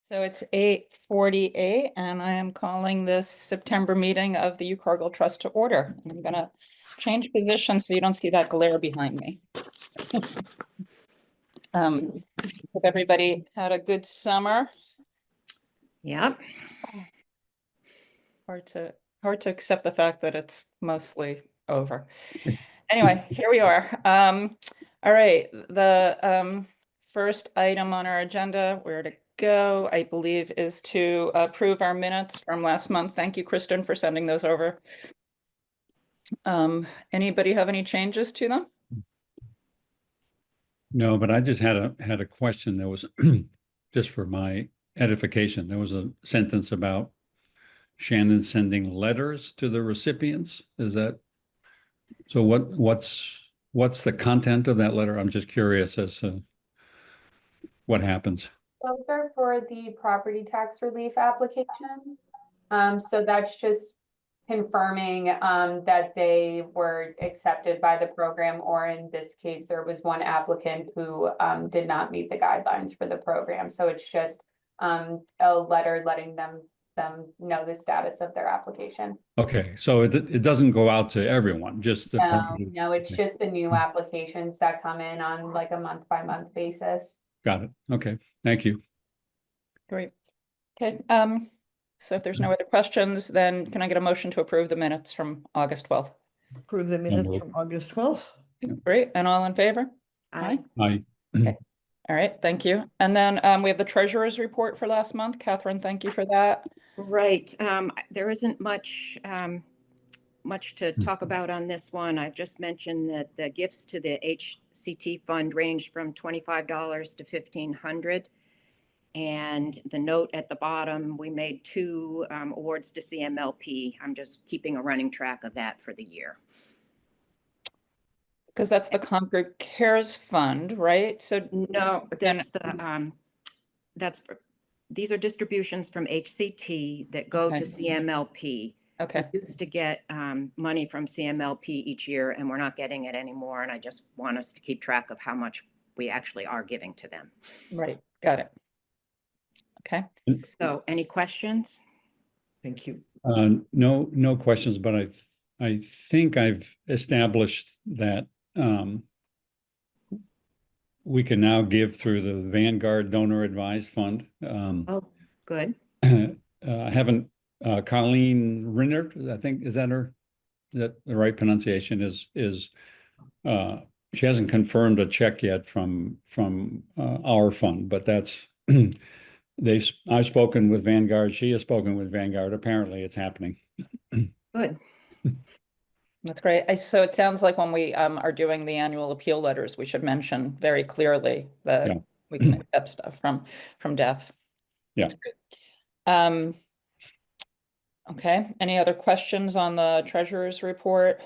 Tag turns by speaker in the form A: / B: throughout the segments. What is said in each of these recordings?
A: So it's 8:48 and I am calling this September meeting of the Hugh Cargill Trust to order. I'm gonna change positions so you don't see that glare behind me. Hope everybody had a good summer.
B: Yep.
A: Hard to accept the fact that it's mostly over. Anyway, here we are. All right, the first item on our agenda, where to go, I believe, is to approve our minutes from last month. Thank you, Kristen, for sending those over. Anybody have any changes to them?
C: No, but I just had a question. There was just for my edification. There was a sentence about Shannon sending letters to the recipients. Is that so? What's the content of that letter? I'm just curious as to what happens.
D: Those are for the property tax relief applications. So that's just confirming that they were accepted by the program, or in this case, there was one applicant who did not meet the guidelines for the program. So it's just a letter letting them know the status of their application.
C: Okay, so it doesn't go out to everyone, just the property.
D: No, it's just the new applications that come in on like a month-by-month basis.
C: Got it. Okay, thank you.
A: Great. Okay, so if there's no other questions, then can I get a motion to approve the minutes from August 12th?
E: Approve the minutes from August 12th.
A: Great, and all in favor?
B: Aye.
C: Aye.
A: Okay. All right, thank you. And then we have the treasurer's report for last month. Catherine, thank you for that.
B: Right. There isn't much to talk about on this one. I just mentioned that the gifts to the HCT fund ranged from $25 to $1,500. And the note at the bottom, we made 2 awards to CMLP. I'm just keeping a running track of that for the year.
A: Because that's the Concord Cares Fund, right? So
B: no, that's these are distributions from HCT that go to CMLP.
A: Okay.
B: We used to get money from CMLP each year, and we're not getting it anymore. And I just want us to keep track of how much we actually are giving to them.
A: Right. Got it. Okay.
B: So any questions?
E: Thank you.
C: No questions, but I think I've established that we can now give through the Vanguard Donor Advised Fund.
B: Oh, good.
C: I haven't, Colleen Rinnert, I think, is that the right pronunciation? She hasn't confirmed a check yet from our fund, but that's I've spoken with Vanguard. She has spoken with Vanguard. Apparently, it's happening.
B: Good.
A: That's great. So it sounds like when we are doing the annual appeal letters, we should mention very clearly that we can accept stuff from deaths.
C: Yeah.
A: Okay. Any other questions on the treasurer's report?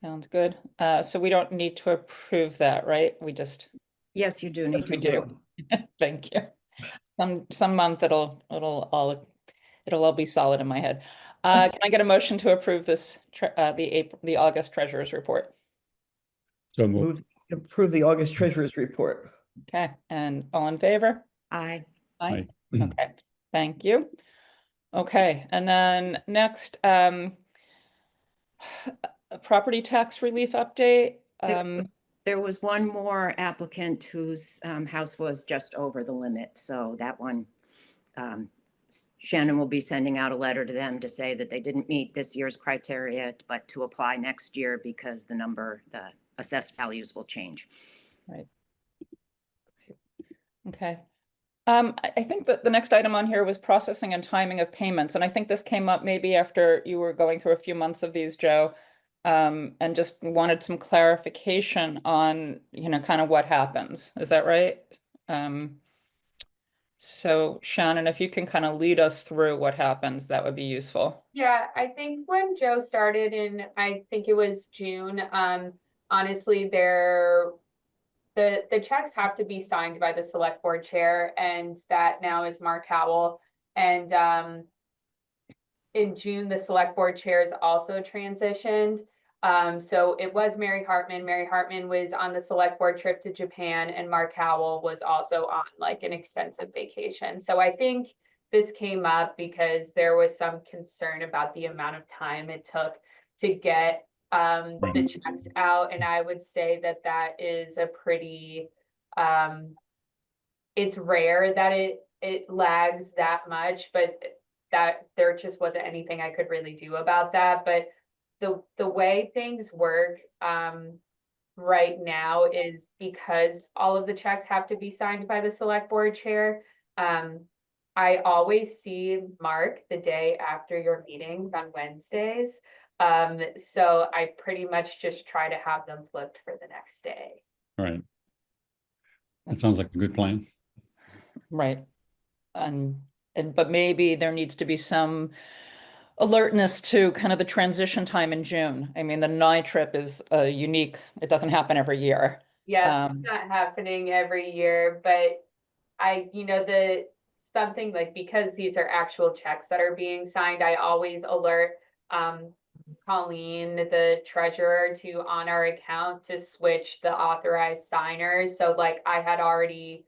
A: Sounds good. So we don't need to approve that, right? We just.
B: Yes, you do need to
A: do. Thank you. Some month it'll all be solid in my head. Can I get a motion to approve this the August treasurer's report?
C: So moved.
E: Approve the August treasurer's report.
A: Okay, and all in favor?
B: Aye.
A: Aye. Okay, thank you. Okay, and then next, property tax relief update.
B: There was one more applicant whose house was just over the limit. So that one, Shannon will be sending out a letter to them to say that they didn't meet this year's criteria, but to apply next year because the assessed values will change.
A: Right. Okay. I think that the next item on here was processing and timing of payments. And I think this came up maybe after you were going through a few months of these, Joe. And just wanted some clarification on, kind of what happens. Is that right? So Shannon, if you can kind of lead us through what happens, that would be useful.
D: Yeah, I think when Joe started in, I think it was June, honestly, the checks have to be signed by the select board chair, and that now is Mark Howell. And in June, the select board chairs also transitioned. So it was Mary Hartman. Mary Hartman was on the select board trip to Japan, and Mark Howell was also on like an extensive vacation. So I think this came up because there was some concern about the amount of time it took to get the checks out. And I would say that that is a pretty, it's rare that it lags that much, but that there just wasn't anything I could really do about that. But the way things work right now is because all of the checks have to be signed by the select board chair. I always see Mark the day after your meetings on Wednesdays. So I pretty much just try to have them flipped for the next day.
C: All right. That sounds like a good plan.
A: Right. But maybe there needs to be some alertness to kind of the transition time in June. I mean, the NI trip is unique. It doesn't happen every year.
D: Yeah, it's not happening every year, but something like, because these are actual checks that are being signed, I always alert Colleen, the treasurer, to on our account to switch the authorized signers. So like I had already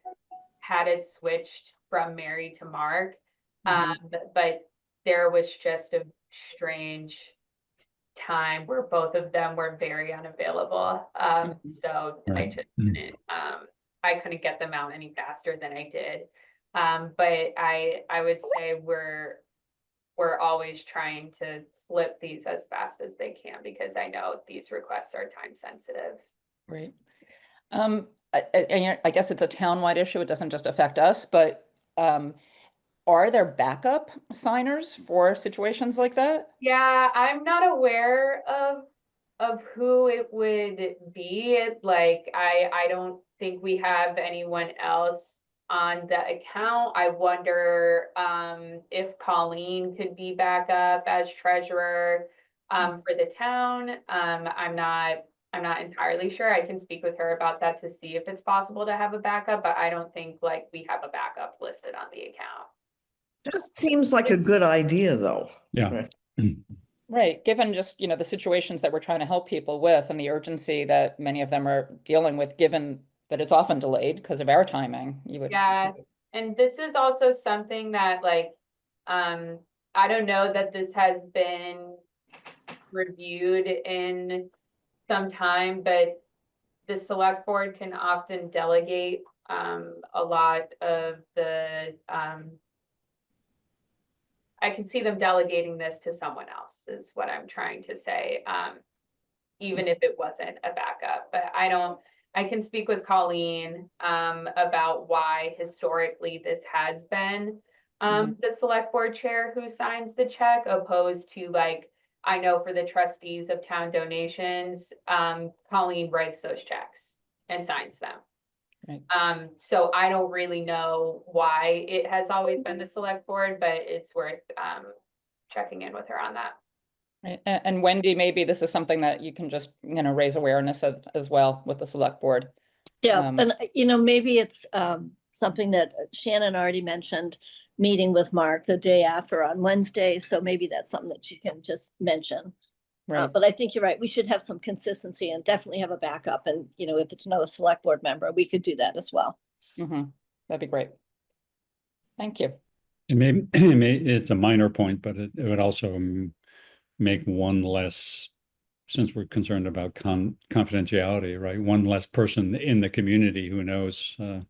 D: had it switched from Mary to Mark. But there was just a strange time where both of them were very unavailable. So I just didn't, I couldn't get them out any faster than I did. But I would say we're always trying to flip these as fast as they can, because I know these requests are time sensitive.
A: Right. I guess it's a townwide issue. It doesn't just affect us, but are there backup signers for situations like that?
D: Yeah, I'm not aware of who it would be. Like I don't think we have anyone else on the account. I wonder if Colleen could be back up as treasurer for the town. I'm not entirely sure. I can speak with her about that to see if it's possible to have a backup, but I don't think like we have a backup listed on the account.
E: Just seems like a good idea, though.
C: Yeah.
A: Right. Given just, the situations that we're trying to help people with and the urgency that many of them are dealing with, given that it's often delayed because of our timing, you would.
D: Yeah, and this is also something that like, I don't know that this has been reviewed in some time, but the select board can often delegate a lot of the I can see them delegating this to someone else is what I'm trying to say. Even if it wasn't a backup, but I can speak with Colleen about why historically this has been the select board chair who signs the check, opposed to like, I know for the trustees of town donations, Colleen writes those checks and signs them.
A: Right.
D: So I don't really know why it has always been the select board, but it's worth checking in with her on that.
A: Right. And Wendy, maybe this is something that you can just, raise awareness of as well with the select board.
F: Yeah, and maybe it's something that Shannon already mentioned, meeting with Mark the day after on Wednesday. So maybe that's something that you can just mention.
A: Right.
F: But I think you're right. We should have some consistency and definitely have a backup. And, if it's another select board member, we could do that as well.
A: That'd be great. Thank you.
C: It's a minor point, but it would also make one less, since we're concerned about confidentiality, right? One less person in the community who knows the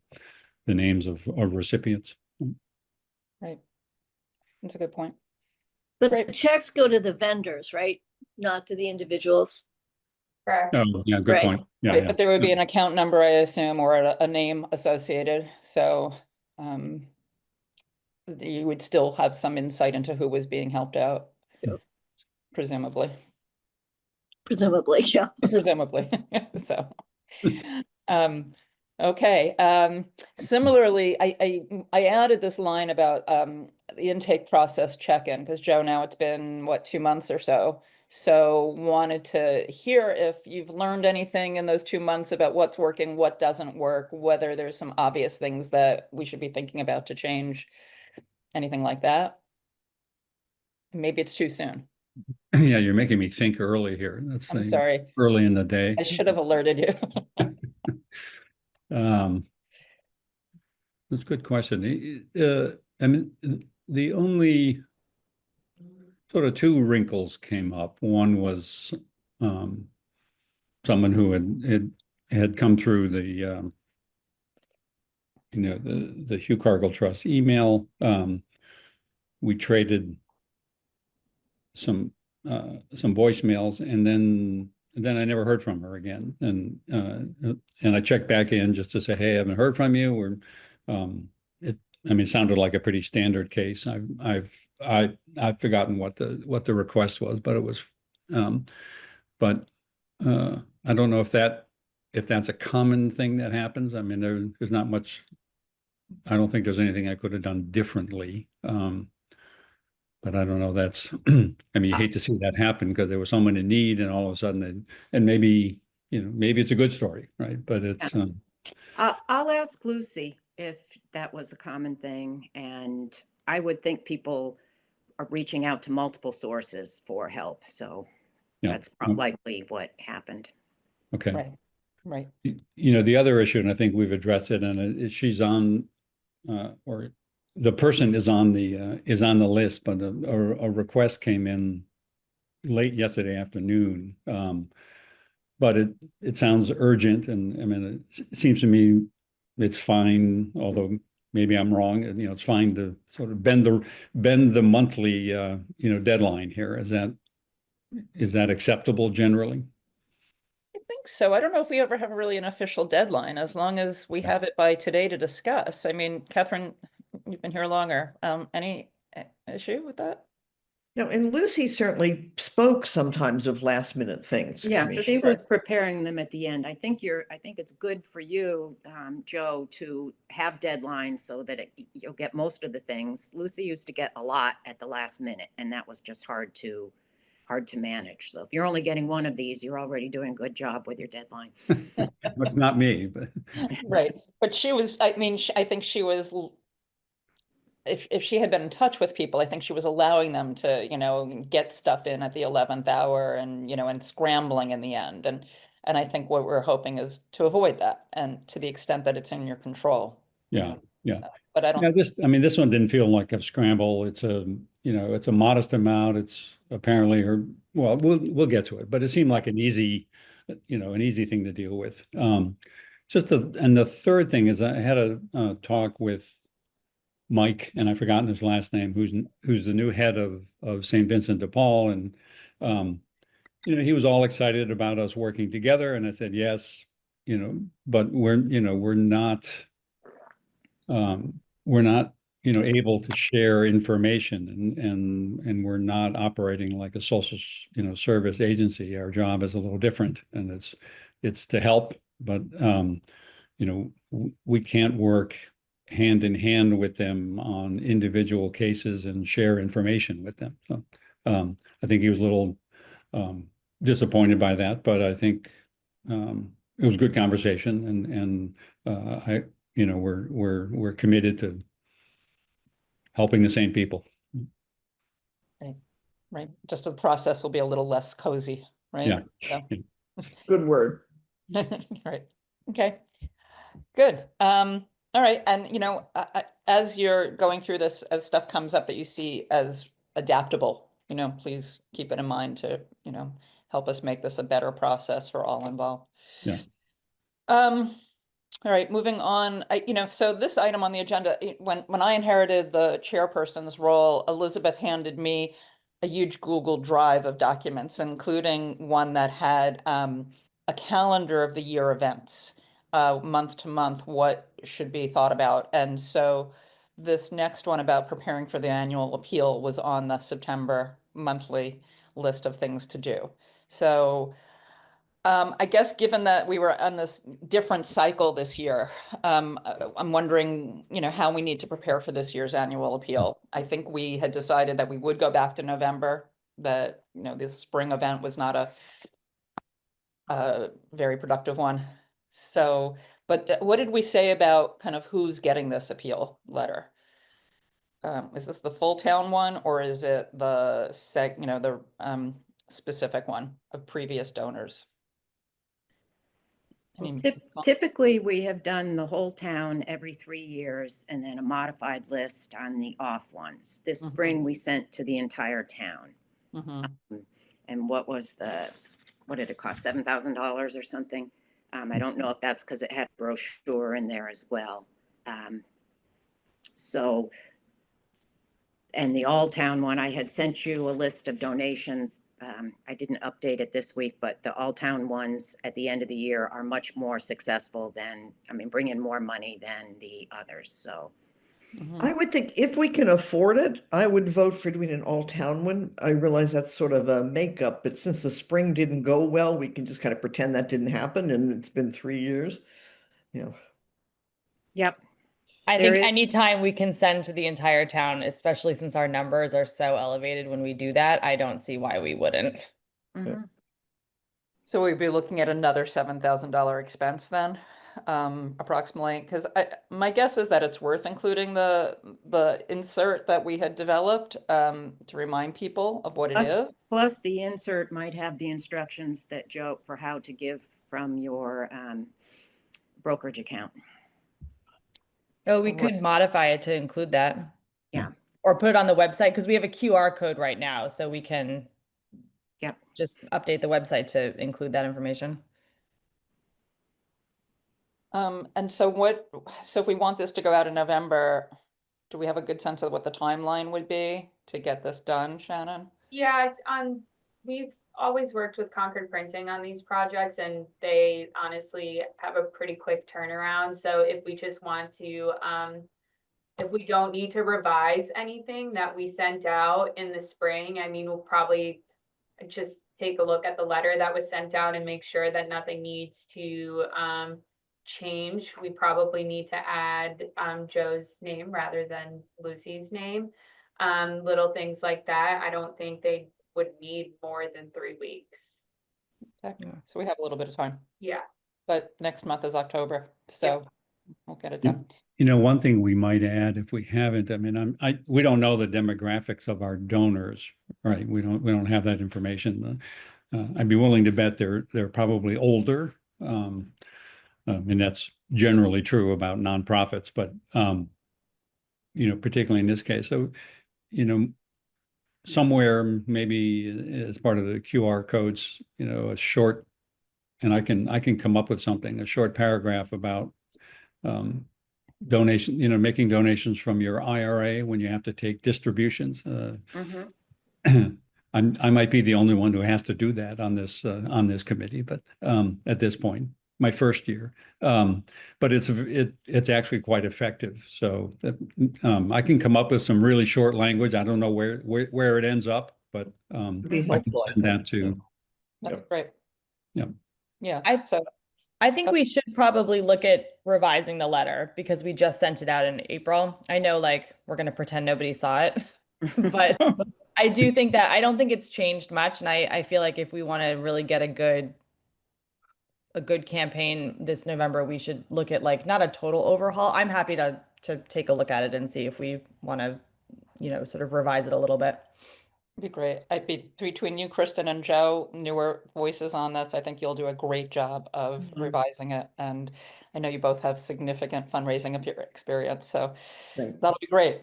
C: names of recipients.
A: Right. That's a good point.
F: But
A: Great.
F: the checks go to the vendors, right? Not to the individuals.
D: Correct.
C: Oh, yeah, good
F: Right.
C: point. Yeah,
A: Right,
C: yeah.
A: but there would be an account number, I assume, or a name associated. So you would still have some insight into who was being helped out.
F: Yep.
A: Presumably.
F: Presumably, yeah.
A: Presumably. So okay. Similarly, I added this line about the intake process check-in, because Joe, now it's been what, 2 months or so. So wanted to hear if you've learned anything in those 2 months about what's working, what doesn't work, whether there's some obvious things that we should be thinking about to change, anything like that. Maybe it's too soon.
C: Yeah, you're making me think early here. Let's
A: I'm
C: say
A: sorry.
C: early in the day.
A: I should have alerted you.
C: Um, that's a good question. I mean, the only sort of two wrinkles came up. One was um, someone who had come through the the Hugh Cargill Trust email. We traded some voicemails, and then I never heard from her again. And I checked back in just to say, hey, I haven't heard from you. Or it I mean, it sounded like a pretty standard case. I've forgotten what the request was, but it was but I don't know if that's a common thing that happens. I mean, there's not much. I don't think there's anything I could have done differently. But I don't know. That's, I mean, you hate to see that happen because there was someone in need, and all of a sudden, and maybe, maybe it's a good story, right? But it's,
B: I'll ask Lucy if that was a common thing, and I would think people are reaching out to multiple sources for help, so
C: yeah.
B: that's likely what happened.
C: Okay.
A: Right, right.
C: The other issue, and I think we've addressed it, and she's on, or the person is on the list, but a request came in late yesterday afternoon. But it sounds urgent, and I mean, it seems to me it's fine, although maybe I'm wrong. It's fine to sort of bend the monthly deadline here. Is that acceptable generally?
A: I think so. I don't know if we ever have really an official deadline, as long as we have it by today to discuss. I mean, Catherine, you've been here longer. Any issue with that?
E: No, and Lucy certainly spoke sometimes of last minute things. I
B: Yeah,
E: mean,
B: she was preparing them at the end. I think it's good for you, Joe, to have deadlines so that you'll get most of the things. Lucy used to get a lot at the last minute, and that was just hard to manage. So if you're only getting one of these, you're already doing a good job with your deadline.
C: That's not me, but
A: Right. But she was, I mean, I think she was, if she had been in touch with people, I think she was allowing them to, get stuff in at the 11th hour and scrambling in the end. And I think what we're hoping is to avoid that, and to the extent that it's in your control.
C: yeah.
A: But I
C: Yeah,
A: don't,
C: I mean, this one didn't feel like a scramble. It's a modest amount. It's apparently, or well, we'll get to it, but it seemed like an easy thing to deal with. And the third thing is I had a talk with Mike, and I've forgotten his last name, who's the new head of St. Vincent de Paul, and he was all excited about us working together, and I said yes, but we're not able to share information, and we're not operating like a social service agency. Our job is a little different, and it's to help, but we can't work hand in hand with them on individual cases and share information with them. So I think he was a little disappointed by that, but I think it was a good conversation, and we're committed to helping the same people.
A: right. Just the process will be a little less cozy, right?
C: Yeah.
A: So,
E: good word.
A: right. Okay. Good. All right. And, as you're going through this, as stuff comes up that you see as adaptable, please keep it in mind to, help us make this a better process for all involved.
C: Yeah.
A: All right, moving on. So this item on the agenda, when I inherited the chairperson's role, Elizabeth handed me a huge Google Drive of documents, including one that had a calendar of the year events, month to month, what should be thought about. And so this next one about preparing for the annual appeal was on the September monthly list of things to do. So I guess given that we were on this different cycle this year, I'm wondering, how we need to prepare for this year's annual appeal. I think we had decided that we would go back to November, that, this spring event was not a very productive one. So, but what did we say about kind of who's getting this appeal letter? is this the full town one, or is it the the specific one of previous donors?
B: Well,
A: Any-
B: typically, we have done the whole town every 3 years and then a modified list on the off ones. This
A: Mhm.
B: spring, we sent to the entire town.
A: Mhm.
B: And what did it cost? $7,000 or something? I don't know if that's because it had a brochure in there as well. So, and the all town one, I had sent you a list of donations. I didn't update it this week, but the all town ones at the end of the year are much more successful bring in more money than the others. So,
A: Mhm.
E: I would think if we can afford it, I would vote for doing an all-town one. I realize that's sort of a makeup, but since the spring didn't go well, we can just kind of pretend that didn't happen and it's been 3 years. You know,
B: yep.
G: I
B: There
G: think
B: is-
G: anytime we can send to the entire town, especially since our numbers are so elevated when we do that, I don't see why we wouldn't.
B: Mhm.
A: So we'd be looking at another $7,000 expense then, approximately, because my guess is that it's worth including the insert that we had developed to remind people of what it is.
B: Plus, the insert might have the instructions that Joe for how to give from your brokerage account.
G: Oh, we
A: Right.
G: could modify it to include that.
B: Yeah.
G: Or put it on the website because we have a QR code right now, so we can
B: Yep.
G: just update the website to include that information.
A: And so if we want this to go out in November, do we have a good sense of what the timeline would be to get this done, Shannon?
D: Yeah, we've always worked with Concord Printing on these projects and they honestly have a pretty quick turnaround. So if we just want to, if we don't need to revise anything that we sent out in the spring, I mean, we'll probably just take a look at the letter that was sent out and make sure that nothing needs to, change. We probably need to add, Joe's name rather than Lucy's name. Little things like that. I don't think they would need more than 3 weeks.
A: Okay,
G: Yeah.
A: so we have a little bit of time,
D: Yeah.
A: but next month is October, so we'll get it done.
C: One thing we might add if we haven't, I mean, we don't know the demographics of our donors, right? We don't have that information. I'd be willing to bet they're probably older. And that's generally true about nonprofits, but particularly in this case. So, somewhere maybe as part of the QR codes, a short, and I can come up with something, a short paragraph about donation, making donations from your IRA when you have to take distributions. I might be the only one who has to do that on this committee, but at this point, my first year, but it's actually quite effective. So I can come up with some really short language. I don't know where it ends up, but
E: be
C: I can
E: helpful, I
C: send that
E: think.
C: to.
A: That'd be great.
C: Yeah.
A: Yeah, so
G: I think we should probably look at revising the letter because we just sent it out in April. I know we're going to pretend nobody saw it, but I do think that I don't think it's changed much. And I feel like if we want to really get a good campaign this November, we should look at not a total overhaul. I'm happy to take a look at it and see if we want to, sort of revise it a little bit.
A: it'd be great. I'd be between you, Kristen, and Joe, newer voices on this. I think you'll do a great job of revising it. And I know you both have significant fundraising experience, so
E: Right.
A: that'll be great.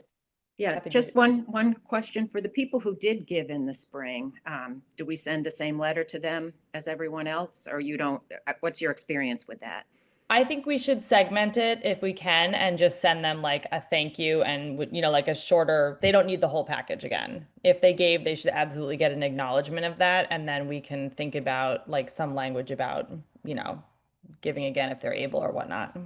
B: Yeah,
G: Happy to
B: just
G: do
B: one question for the people who did give in the spring. Do we send the same letter to them as everyone else, or you don't? What's your experience with that?
G: I think we should segment it if we can and just send them a thank you and a shorter, they don't need the whole package again. If they gave, they should absolutely get an acknowledgement of that. And then we can think about some language about, giving again if they're able or whatnot.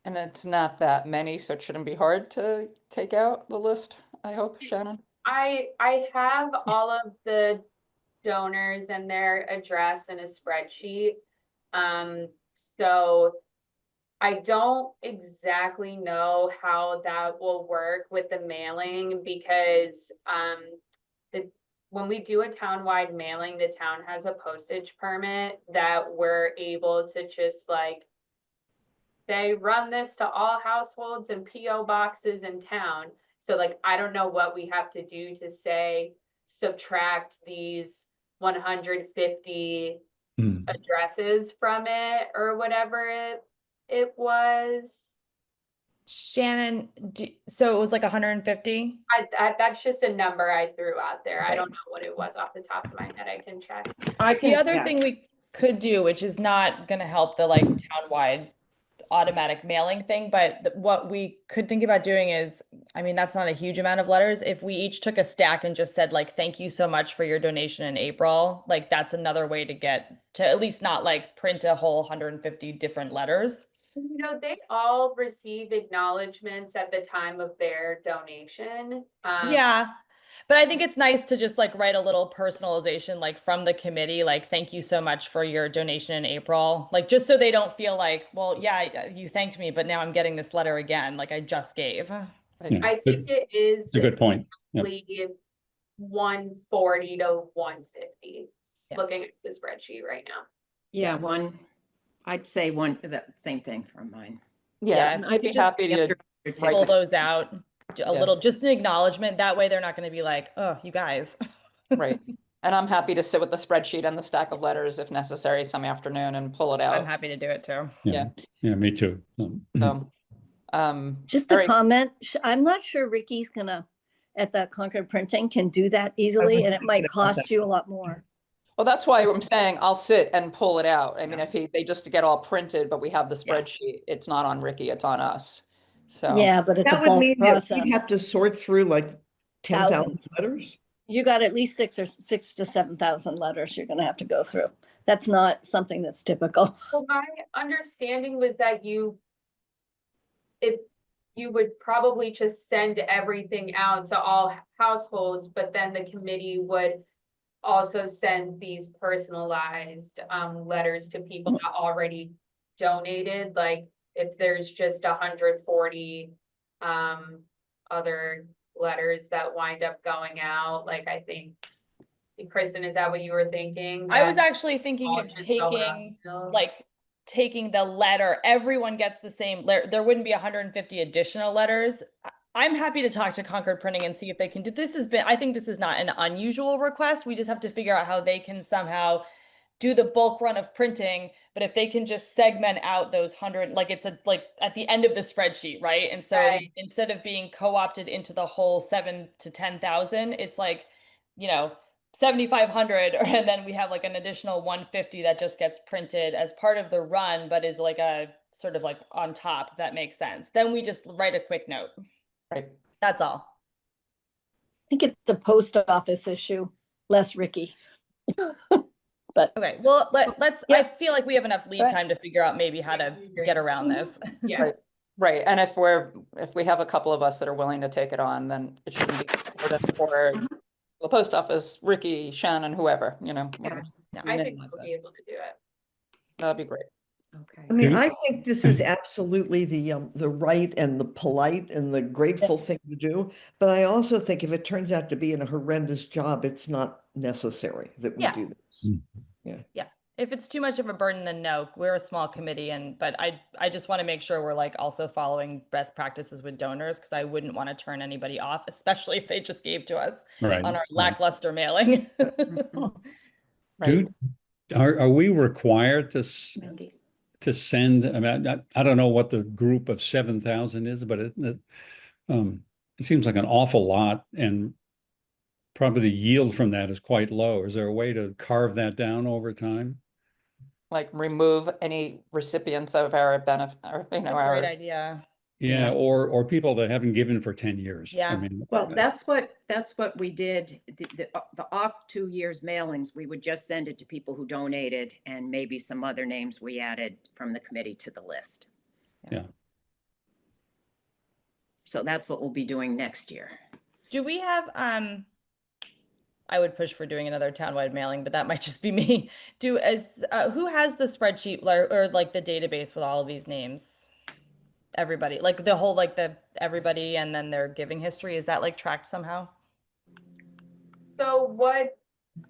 A: And it's not that many, so it shouldn't be hard to take out the list, I hope, Shannon.
D: I have all of the donors and their address in a spreadsheet. So I don't exactly know how that will work with the mailing because when we do a townwide mailing, the town has a postage permit that we're able to just say run this to all households and PO boxes in town. So like, I don't know what we have to do to say, subtract these 150
C: Hmm.
D: addresses from it or whatever it was.
G: Shannon, so it was like 150?
D: That's just a number I threw out there. I
G: Okay.
D: don't know what it was off the top of my head. I can check.
G: The other thing we could do, which is not going to help the like townwide automatic mailing thing, but what we could think about doing is, I mean, that's not a huge amount of letters. If we each took a stack and just said like, thank you so much for your donation in April, like that's another way to get to at least not like print a whole 150 different letters.
D: You know, they all receive acknowledgements at the time of their donation.
G: Yeah. But I think it's nice to just like write a little personalization like from the committee, like thank you so much for your donation in April. Like just so they don't feel like, well, yeah, you thanked me, but now I'm getting this letter again, like I just gave.
C: Yeah,
D: I think it is
C: it's a good point. Yep.
D: 140 to 150.
G: Yeah.
D: Looking at the spreadsheet right now.
B: Yeah, I'd say the same thing from mine.
A: Yeah,
G: and
A: I'd be happy to write
G: Pull
A: that.
G: those out, a
A: Yeah.
G: little, just an acknowledgement. That way they're not going to be like, oh, you guys.
A: Right. And I'm happy to sit with the spreadsheet and the stack of letters if necessary some afternoon and pull it
G: I'm
A: out.
G: happy to do it too.
A: Yeah.
C: Yeah, me too.
A: So,
F: Just
A: all
F: a
A: right.
F: comment, I'm not sure Ricky's gonna, at the Concord Printing, can do that easily, and it might cost you a lot more.
A: Well, that's why I'm saying I'll sit and pull it out. I mean, if they just get all printed, but we have the spreadsheet, it's not on Ricky, it's on us. So,
F: Yeah, but it's a
E: That would
F: bulk
E: mean that
F: process.
E: we'd have to sort through like 10,000
F: Thousands.
E: letters.
F: You got at least 6 to 7,000 letters you're gonna have to go through. That's not something that's typical.
D: Well, my understanding was that you would probably just send everything out to all households, but then the committee would also send these personalized letters to people that already donated. Like if there's just 140 other letters that wind up going out, like I think, Kristen, is that what you were thinking?
G: I was
D: That
G: actually thinking
D: all
G: of
D: just go out,
G: taking
D: you know?
G: like taking the letter, everyone gets the same letter. There wouldn't be 150 additional letters. I'm happy to talk to Concord Printing and see if they can do this. I think this is not an unusual request. We just have to figure out how they can somehow do the bulk run of printing, but if they can just segment out those 100, like it's like at the end of the spreadsheet, right? And so
D: Right.
G: instead of being co-opted into the whole 7 to 10,000, it's like, 7,500, and then we have like an additional 150 that just gets printed as part of the run, but is like a sort of like on top, if that makes sense. Then we just write a quick note.
A: right.
G: That's all.
F: I think it's a post office issue, less Ricky. But
G: Okay, well, let's, I feel like we have enough lead
F: Right.
G: time to figure out maybe how to get around this.
D: Yeah.
A: Right. Right. And if we have a couple of us that are willing to take it on, then it shouldn't be for the post office, Ricky, Shannon, whoever,
D: Yeah.
A: we
D: I think
A: minimize
D: we'll
A: that.
D: be able to do it.
A: That'd be great.
B: Okay.
E: I mean,
C: Do-
E: I think this is absolutely the right and the polite and the grateful thing to do. But I also think if it turns out to be a horrendous job, it's not necessary that we
G: Yeah.
E: do this.
C: Mm.
G: If it's too much of a burden, then no, we're a small committee but I just want to make sure we're like also following best practices with donors, because I wouldn't want to turn anybody off, especially if they just gave to us
C: Right.
G: on our
C: right.
G: lackluster mailing.
A: Right.
C: Are we required
B: Mandy.
C: to send, I mean, I don't know what the group of 7,000 is, but it seems like an awful lot, and probably the yield from that is quite low. Is there a way to carve that down over time?
A: Like remove any recipients of our benefit, or,
G: Great
A: our,
G: idea.
C: Yeah, or people that haven't given for 10 years.
G: Yeah.
C: I mean,
B: Well, that's what we did. The off 2 years mailings, we would just send it to people who donated, and maybe some other names we added from the committee to the list.
C: Yeah.
B: So that's what we'll be doing next year.
G: Do we have, I would push for doing another townwide mailing, but that might just be me. Who has the spreadsheet or like the database with all of these names? Everybody, like the whole, like everybody and then their giving history, is that like tracked somehow?
D: So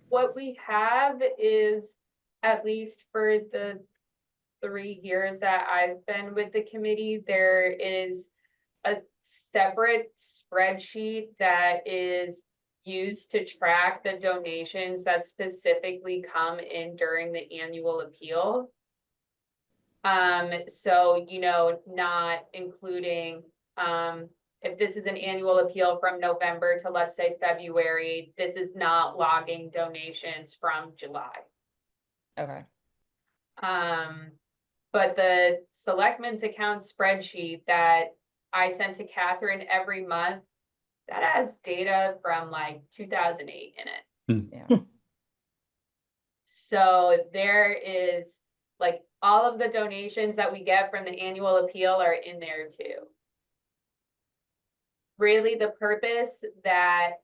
D: what we have is, at least for the 3 years that I've been with the committee, there is a separate spreadsheet that is used to track the donations that specifically come in during the annual appeal. So, you know, not including, if this is an annual appeal from November to, let's say, February, this is not logging donations from July.
G: Okay.
D: But the selectmen's account spreadsheet that I sent to Catherine every month, that has data from like 2008 in it.
G: Yeah.
D: So there is, like, all of the donations that we get from the annual appeal are in there too. Really, the purpose that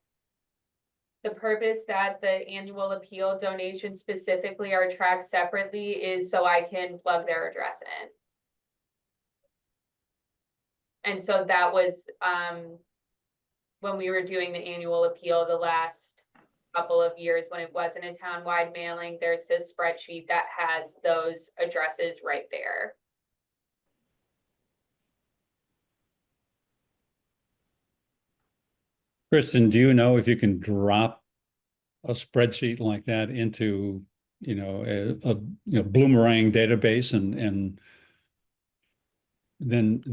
D: the annual appeal donations specifically are tracked separately is so I can plug their address in. And so that was, when we were doing the annual appeal the last couple of years, when it wasn't a townwide mailing, there's this spreadsheet that has those addresses right there.
C: Kristen, do you know if you can drop a spreadsheet like that into, you know, a Bloomerang database and then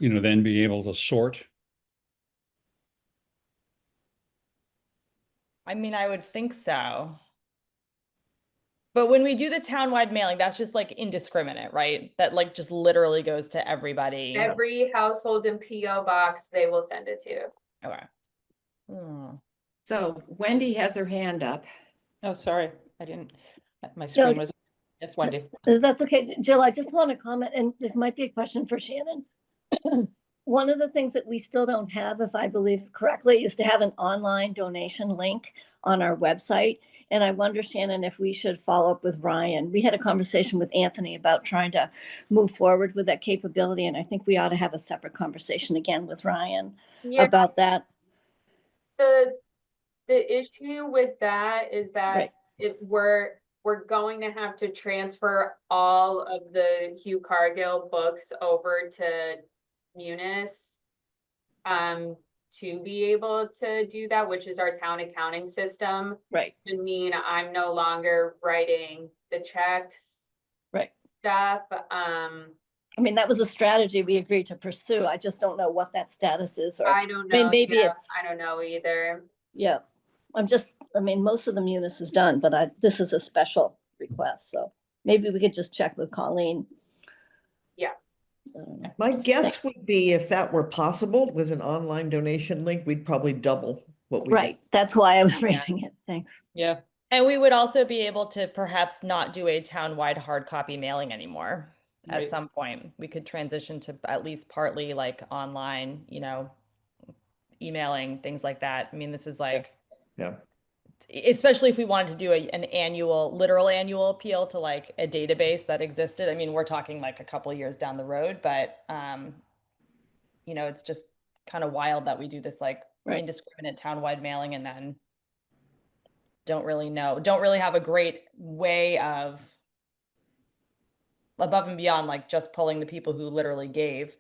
C: you know, then be able to sort?
G: I mean, I would think so. But when we do the townwide mailing, that's just like indiscriminate, right? That like just literally goes to everybody.
D: Every household and PO box, they will send it to.
G: Okay. Hmm.
B: So Wendy has her hand up.
A: Oh, sorry, I didn't, my screen was, yes, Wendy.
F: That's okay. Jill, I just want to comment, and this might be a question for Shannon. One of the things that we still don't have, if I believe correctly, is to have an online donation link on our website. And I wonder, Shannon, if we should follow up with Ryan. We had a conversation with Anthony about trying to move forward with that capability. And I think we ought to have a separate conversation again with Ryan about that.
D: The issue with that is that
F: Right.
D: we're going to have to transfer all of the Hugh Cargill books over to Munis to be able to do that, which is our town accounting system.
F: Right.
D: I mean, I'm no longer writing the checks.
F: Right.
D: Stuff.
F: I mean, that was a strategy we agreed to pursue. I just don't know what that status is. Or
D: I don't know.
F: maybe
D: yeah,
F: it's,
D: I don't know either.
F: yeah. I mean, most of the Munis is done, but this is a special request. So maybe we could just check with Colleen.
D: Yeah.
E: My guess would be if that were possible with an online donation link, we'd probably double what we did.
F: Right. That's why I was raising it. Thanks.
A: Yeah,
G: And we would also be able to perhaps not do a townwide hard copy mailing anymore. At
A: Right.
G: some point, we could transition to at least partly like online, you know, emailing, things like that. I mean, this is like,
E: Yeah.
G: especially if we wanted to do an literal annual appeal to like a database that existed. I mean, we're talking like a couple of years down the road, but you know, it's just kind of wild that we do this like
F: Right.
G: indiscriminate townwide mailing and then don't really have a great way of above and beyond like just pulling the people who literally gave.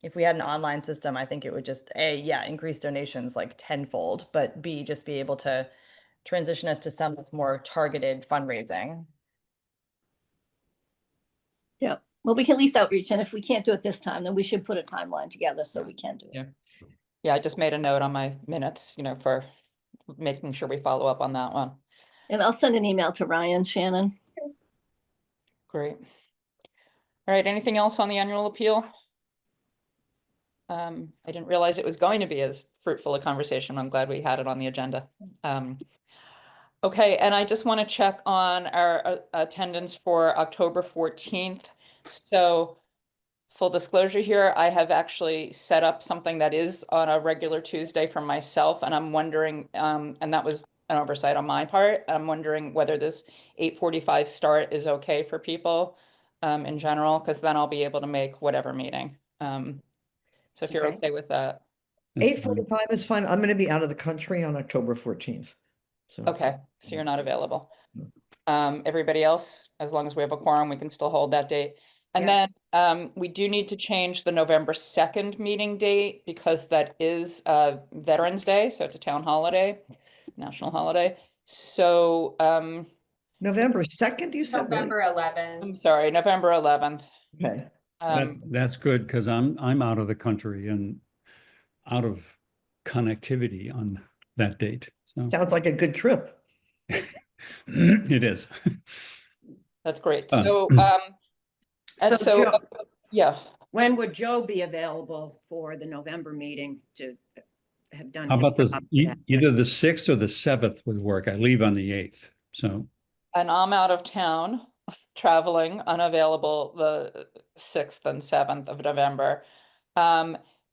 G: If we had an online system, I think it would just increase donations like tenfold, but B, just be able to transition us to some more targeted fundraising.
F: Yeah. Well, we can at least outreach. And if we can't do it this time, then we should put a timeline together so we can do it.
A: Yeah. Yeah, I just made a note on my minutes, you know, for making sure we follow up on that one.
F: And I'll send an email to Ryan, Shannon.
A: Great. All right, anything else on the annual appeal? I didn't realize it was going to be as fruitful a conversation. I'm glad we had it on the agenda. Okay, and I just want to check on our attendance for October 14th. So full disclosure here, I have actually set up something that is on a regular Tuesday for myself, and I'm wondering, and that was an oversight on my part. I'm wondering whether this 8:45 start is okay for people in general, because then I'll be able to make whatever meeting. So if you're
B: Okay.
A: okay with that.
C: That's fine.
E: 8:45 is fine. I'm going to be out of the country on October 14th. So
A: Okay, so you're not available. Everybody else, as long as we have a quorum, we can still hold that date. And
B: Yeah.
A: then we do need to change the November 2nd meeting date because that is Veterans Day, so it's a town holiday, national holiday. So
E: November 2nd, you said, really?
D: November 11th.
A: I'm sorry, November 11th.
E: Okay.
C: That's good because I'm out of the country and out of connectivity on that date. So
E: Sounds like a good trip.
C: it is.
A: That's great.
C: Uh,
A: So and
B: So, Joe,
A: yeah.
B: when would Joe be available for the November meeting to have done
C: How
B: his
C: about this?
B: job for that?
C: Either the 6th or the 7th would work. I leave on the 8th. So
A: And I'm out of town, traveling, unavailable the 6th and 7th of November.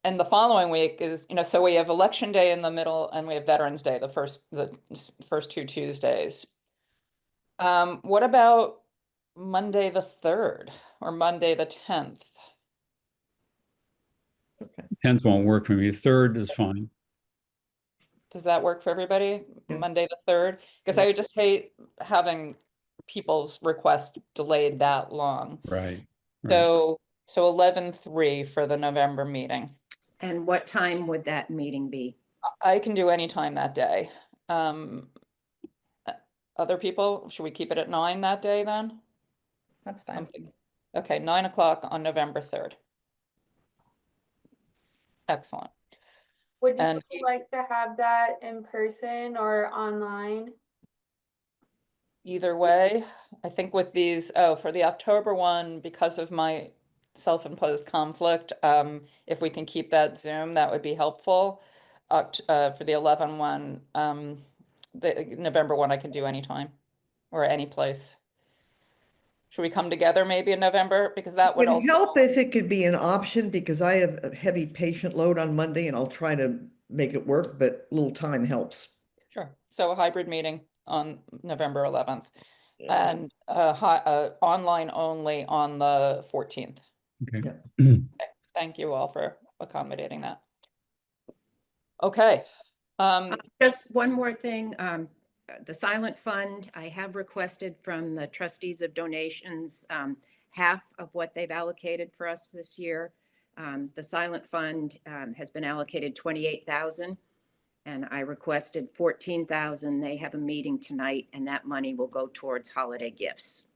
A: And the following week is, so we have Election Day in the middle and we have Veterans Day, the first 2 Tuesdays. What about Monday the 3rd or Monday the 10th?
E: Okay.
C: 10th won't work for me. 3rd is fine.
A: Does that work for everybody?
E: Yeah.
A: Monday the 3rd? Because I would just hate having people's requests delayed that long.
C: Right.
A: So 11/3 for the November meeting.
B: And what time would that meeting be?
A: I can do any time that day. Other people, should we keep it at 9 that day then?
G: That's fine.
A: Something. Okay, 9 o'clock on November 3rd. Excellent.
D: Would you
A: And
D: like to have that in person or online?
A: either way, I think with these, for the October one, because of my self-imposed conflict, if we can keep that Zoom, that would be helpful. For the 11 one, the November one, I can do anytime or any place. Should we come together maybe in November? Because that would
E: Would
A: also,
E: help if it could be an option because I have a heavy patient load on Monday and I'll try to make it work, but a little time helps.
A: sure. So a hybrid meeting on November 11th and online only on the 14th.
C: Okay.
E: Yeah.
A: Thank you all for accommodating that. Okay.
B: Just one more thing, the Silent Fund, I have requested from the trustees of donations, half of what they've allocated for us this year. The Silent Fund, has been allocated 28,000 and I requested 14,000. They have a meeting tonight and that money will go towards holiday gifts.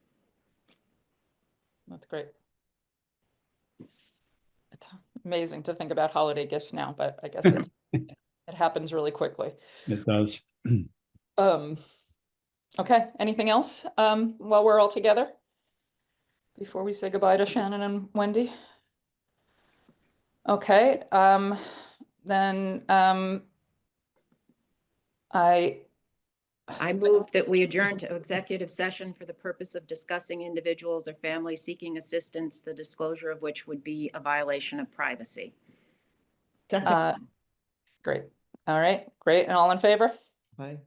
A: That's great. It's amazing to think about holiday gifts now, but I guess it happens really quickly.
C: It does.
A: Okay, anything else while we're all together? Before we say goodbye to Shannon and Wendy? Okay, then
B: I move that we adjourn to executive session for the purpose of discussing individuals or families seeking assistance, the disclosure of which would be a violation of privacy.
E: Second.
A: great. All right, great. And all in favor?
E: Bye.